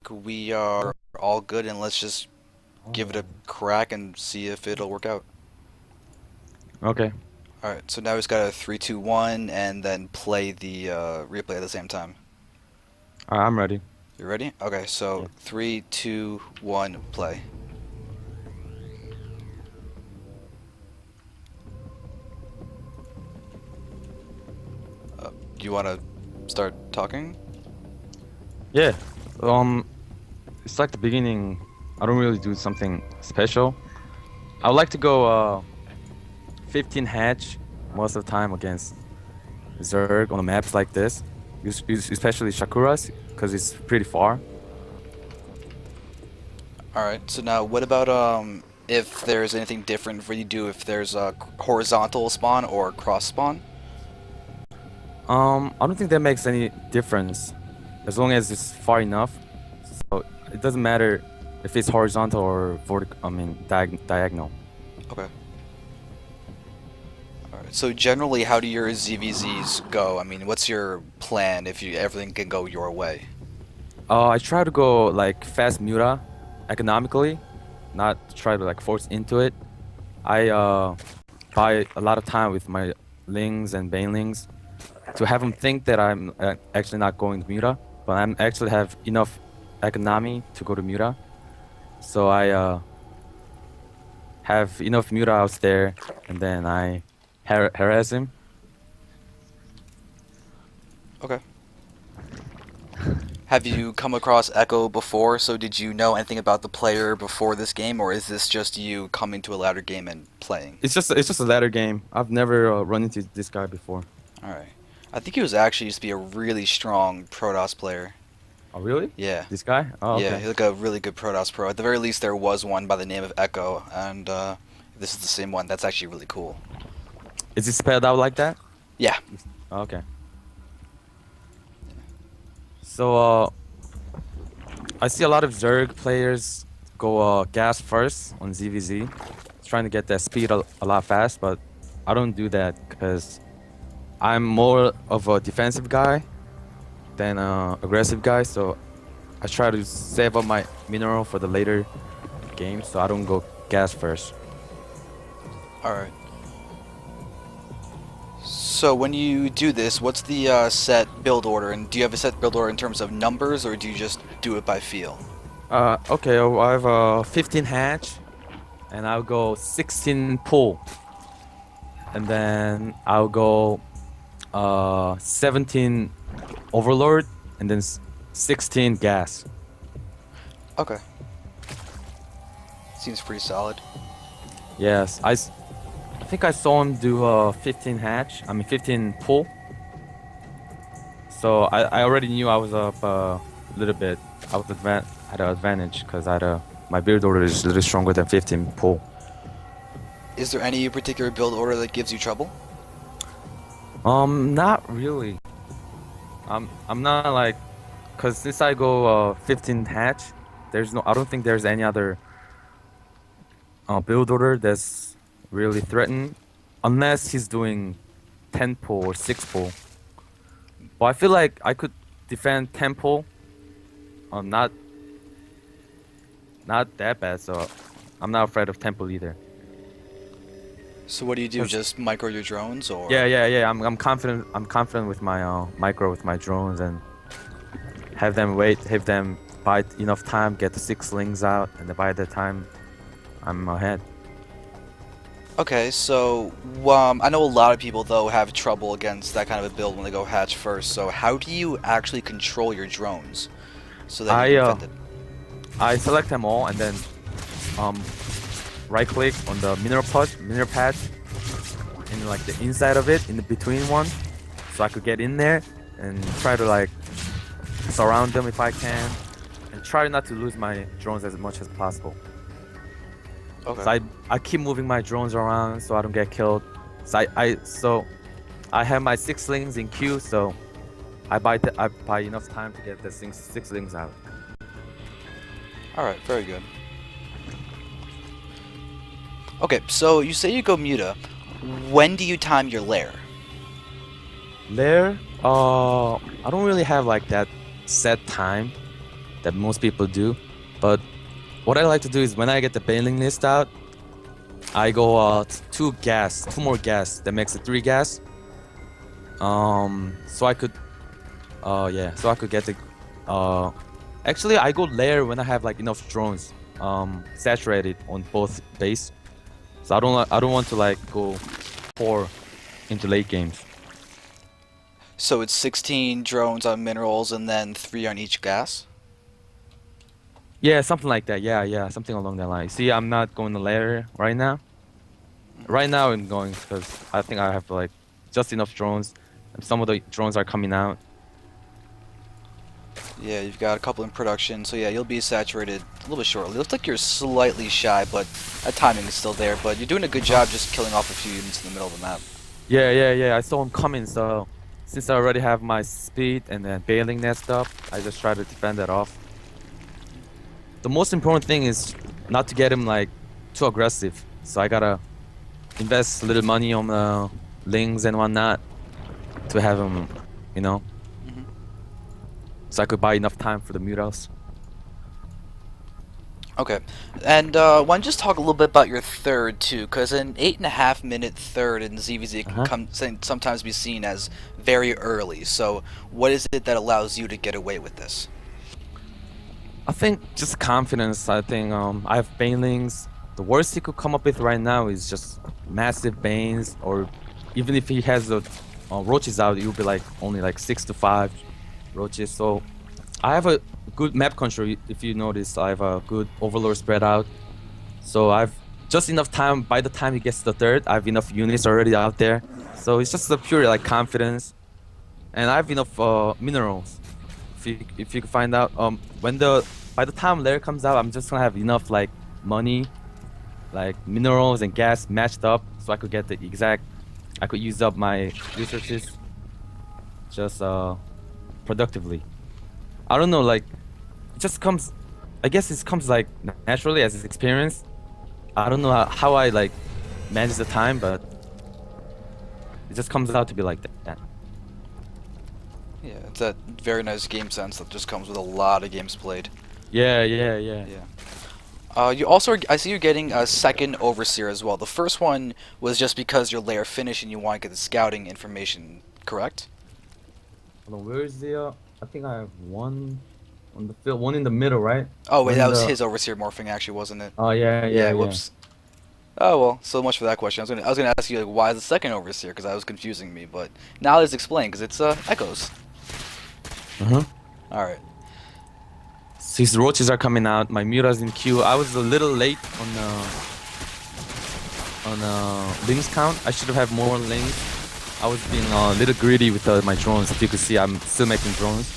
we are all good, and let's just give it a crack and see if it'll work out. Okay. Alright, so now we just got a 3, 2, 1, and then play the replay at the same time. I'm ready. You ready? Okay, so Yeah. 3, 2, 1, play. Do you want to start talking? Yeah. Um, it's like the beginning. I don't really do something special. I would like to go 15 hatch most of the time against Zerg on the maps like this, especially Shakuras, because it's pretty far. Alright, so now what about if there's anything different for you to do if there's a horizontal spawn or cross spawn? I don't think that makes any difference as long as it's far enough. So it doesn't matter if it's horizontal or vertical. I mean diagonal. Okay. Alright, so generally how do your ZVZs go? I mean, what's your plan if everything can go your way? I try to go like fast muta economically, not try to like force into it. I buy a lot of time with my lings and banelings to have them think that I'm actually not going to muta, but I'm actually have enough economy to go to muta. So I have enough muta out there, and then I harass him. Okay. Have you come across Echo before? So did you know anything about the player before this game, or is this just you coming to a ladder game and playing? It's just a ladder game. I've never run into this guy before. Alright. I think he was actually used to be a really strong Protoss player. Oh really? Yeah. This guy? Oh Yeah, okay. he's like a really good Protoss pro. At the very least, there was one by the name of Echo, and if this is the same one. That's actually really cool. Is it spelled out like that? Yeah. Oh, okay. So I see a lot of Zerg players go gas first on ZVZ, trying to get that speed a lot fast, but I don't do that because I'm more of a defensive guy than aggressive guy, so I try to save up my mineral for the later game, so I don't go gas first. Alright. So when you do this, what's the set build order? And do you have a set build order in terms of numbers, or do you just do it by feel? Okay, I have 15 hatch, and I'll go 16 pull, and then I'll go 17 overlord, and then 16 gas. Okay. Seems pretty solid. Yes, I think I saw him do 15 hatch. I mean 15 pull. So I already knew I was up a little bit. I was had an advantage because my build order is a little stronger than 15 pull. Is there any particular build order that gives you trouble? Not really. I'm not like, cause since I go 15 hatch, I don't think there's any other build order that's really threatened, unless he's doing 10 pull or 6 pull. But I feel like I could defend 10 pull, not that bad, so I'm not afraid of 10 pull either. So what do you do? Just micro your drones, or? Yeah. I'm confident. I'm confident with my micro with my drones and have them buy enough time, get the 6 slings out, and then by the time I'm ahead. Okay, so I know a lot of people though have trouble against that kind of a build when they go hatch first. So how do you actually control your drones so that you can defend it? I select them all and then right click on the mineral pad in like the inside of it, in the between one, so I could get in there and try to like surround them if I can, and try not to lose my drones as much as possible. Okay. So I keep moving my drones around so I don't get killed. So I have my 6 slings in queue, so I buy enough time to get the 6 slings out. All right, very good. Okay, so you say you go muta. When do you time your lair? Lair, I don't really have like that set time that most people do. But what I like to do is when I get the bailing list out, I go two more gas that makes it three gas. So I could so I could get the actually I go layer when I have like enough drones saturated on both base. So I don't want to like go pour into late games. So it's 16 drones on minerals and then 3 on each gas? Yeah, something like that. Yeah, something along that line. See, I'm not going to layer right now. Right now I'm going because I think I have like just enough drones. And some of the drones are coming out. Yeah, you've got a couple in production, so yeah, you'll be saturated a little bit shortly. It looks like you're slightly shy, but that timing is still there. But you're doing a good job just killing off a few units in the middle of the map. Yeah. I saw him coming, so since I already have my speed and then bailing that stuff, I just try to defend that off. The most important thing is not to get him like too aggressive. So I gotta invest a little money on the lings and whatnot to have him, you know, Hmm. so I could buy enough time for the mutals. Okay, and why don't you just talk a little bit about your third too? Because an 8.5 minute third in ZVZ can Uh-huh. sometimes be seen as very early. So what is it that allows you to get away with this? I think just confidence. I think I have banelings. The worst he could come up with right now is just massive banes, or even if he has the roaches out, it will be like only like 6 to 5 roaches. So I have a good map control. If you notice, I have a good overlord spread out. So I've just enough time. By the time he gets to the third, I have enough units already out there. So it's just a pure like confidence, and I have enough minerals. If you can find out when the by the time layer comes out, I'm just gonna have enough like money, like minerals and gas matched up, so I could get the exact. I could use up my resources just productively. I don't know, like it just comes. I guess it comes like naturally as experience. I don't know how I like manage the time, but it just comes out to be like that. Yeah, it's that very nice game sense that just comes with a lot of games played. Yeah. Yeah. You also, I see you're getting a second overseer as well. The first one was just because your layer finished and you want to get the scouting information, correct? Hold on, where is the? I think I have one on the field, one in the middle, right? Oh wait, One that in was the. his overseer morphing actually, wasn't it? Oh Yeah, yeah. whoops. Oh well, so much for that question. I was gonna ask you like why the second overseer because that was confusing me, but now it's explained because it's echoes. Uh huh. All right. So his roaches are coming out. My Mura's in queue. I was a little late on lings count. I should have more lings. I was being a little greedy with my drones. If you could see, I'm still making drones.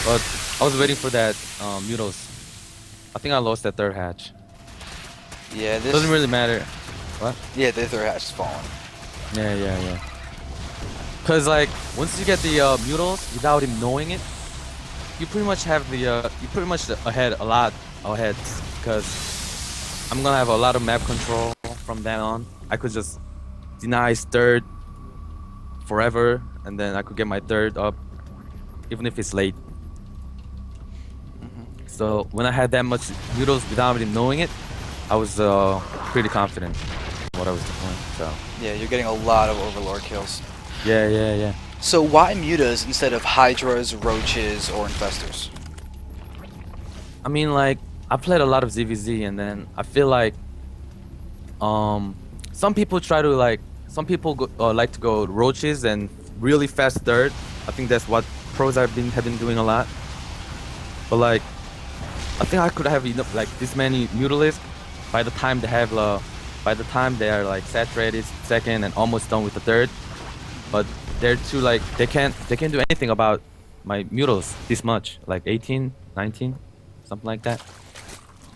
But I was waiting for that Muros. I think I lost that third hatch. Yeah, this Doesn't really matter. What? Yeah, the third hatch is falling. Yeah. Cause like once you get the Muros without him knowing it, you pretty much have the you pretty much ahead a lot ahead. Cause I'm gonna have a lot of map control from then on. I could just deny his third forever, and then I could get my third up, even if it's late. So when I had that much noodles without him knowing it, I was pretty confident in what I was doing. So Yeah, you're getting a lot of overlord kills. yeah. So why mutas instead of hydras, roaches, or infestors? I mean, like I played a lot of ZVZ, and then I feel like some people try to like like to go roaches and really fast third. I think that's what pros have been doing a lot. But like I think I could have enough like this many mutalisks by the time by the time they are like saturated second and almost done with the third. But they're too like they can't do anything about my mutals this much, like 18, 19, something like that.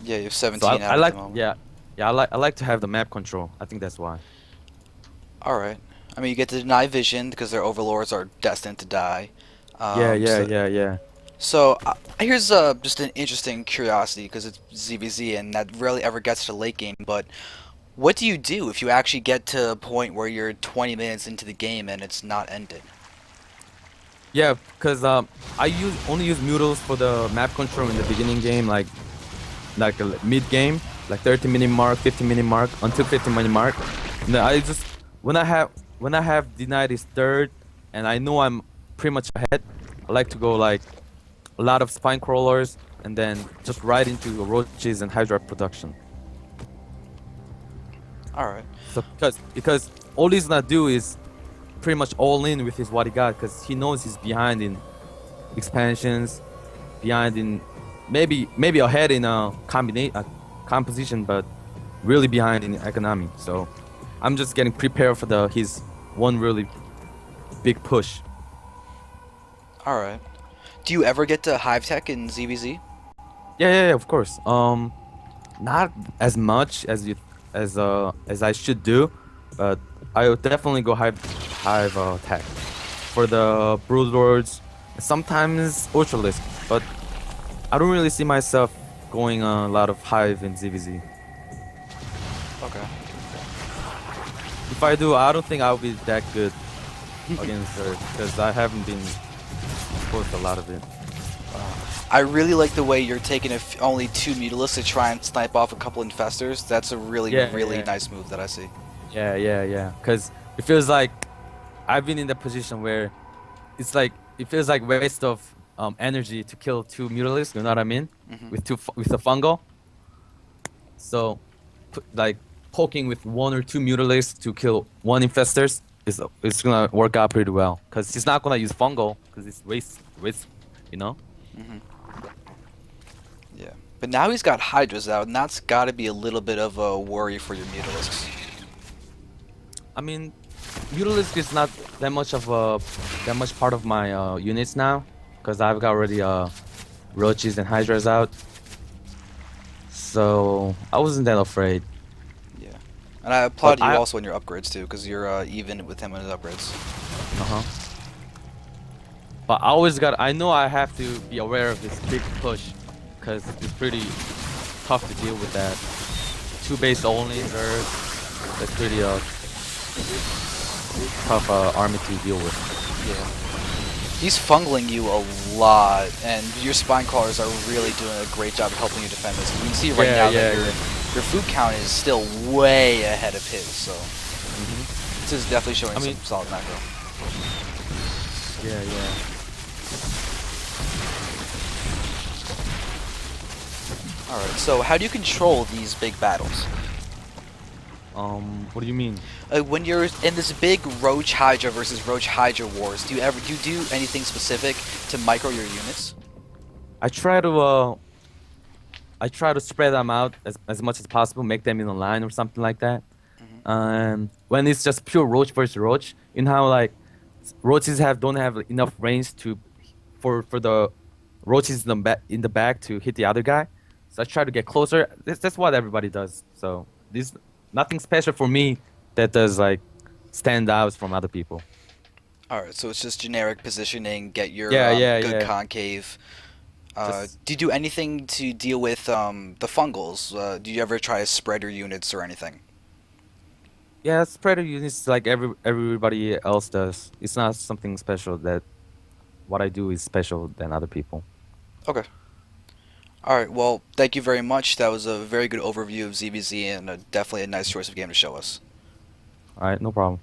Yeah, you have So 17 I out at like the moment. I like to have the map control. I think that's why. Alright. I mean, you get to deny vision because their overlords are destined to die. Yeah, Um, yeah, so, yeah, yeah. so here's just an interesting curiosity because it's ZVZ and that rarely ever gets to late game, but what do you do if you actually get to a point where you're 20 minutes into the game and it's not ended? Yeah, because I only use Moodles for the map control in the beginning game, like a mid game, like 30-minute mark, 50-minute mark, until 50-minute mark. And then I just when I have denied is third, and I know I'm pretty much ahead. I like to go like a lot of spine crawlers, and then just right into roaches and Hydra production. All right. So because all he's gonna do is pretty much all in with his what he got, because he knows he's behind in expansions, behind in maybe ahead in a combination composition, but really behind in economy. So I'm just getting prepared for the his one really big push. All right. Do you ever get to Hive Tech in ZVZ? Yeah, of course. Not as much as I should do, but I would definitely go hive tech for the brood lords. Sometimes ultralisk, but I don't really see myself going a lot of hive in ZVZ. Okay. If I do, I don't think I'll be that good against her because I haven't been exposed to a lot of it. I really like the way you're taking only 2 Mutalisks to try and snipe off a couple Infestors. That's a really, really Yeah. nice move that I see. Yeah. Because it feels like I've been in the position where it's like it feels like waste of energy to kill 2 mutalisks. You know what I mean? Hmm. With a fungal. So, like poking with 1 or 2 mutalisks to kill 1 infestors is it's gonna work out pretty well. Cause he's not gonna use fungal because it's waste. You know? Hmm. Yeah. But now he's got Hydras out, and that's got to be a little bit of a worry for your Mutalisks. I mean, mutalisk is not that much part of my units now, cause I've got already roaches and hydras out. So I wasn't that afraid. Yeah. And I But applaud you I also in your upgrades, too, because you're even with him on his upgrades. uh-huh. But I always got. I know I have to be aware of this big push, cause it's pretty tough to deal with that. 2 base only, that's pretty tough army to deal with. Yeah. He's fungling you a lot, and your spine crawlers are really doing a great job of helping you defend this. You can see right now that your food count is still way ahead of his, so Hmm. this is definitely showing I mean, some solid macro. yeah. Alright, so how do you control these big battles? What do you mean? When you're in this big Roach Hydra versus Roach Hydra wars, do you do anything specific to micro your units? I try to spread them out as much as possible, make them in a line or something like that. Hmm. When it's just pure roach versus roach, you know how like roaches don't have enough range to for the roaches in the back to hit the other guy. So I try to get closer. That's what everybody does. So this nothing special for me that does like stand out from other people. Alright, so it's just generic positioning, get your good Yeah. concave. Just Do you do anything to deal with the fungals? Do you ever try to spread your units or anything? yeah, spreader units like everybody else does. It's not something special that what I do is special than other people. Okay. Alright, well, thank you very much. That was a very good overview of ZVZ and definitely a nice choice of game to show us. All right, no problem.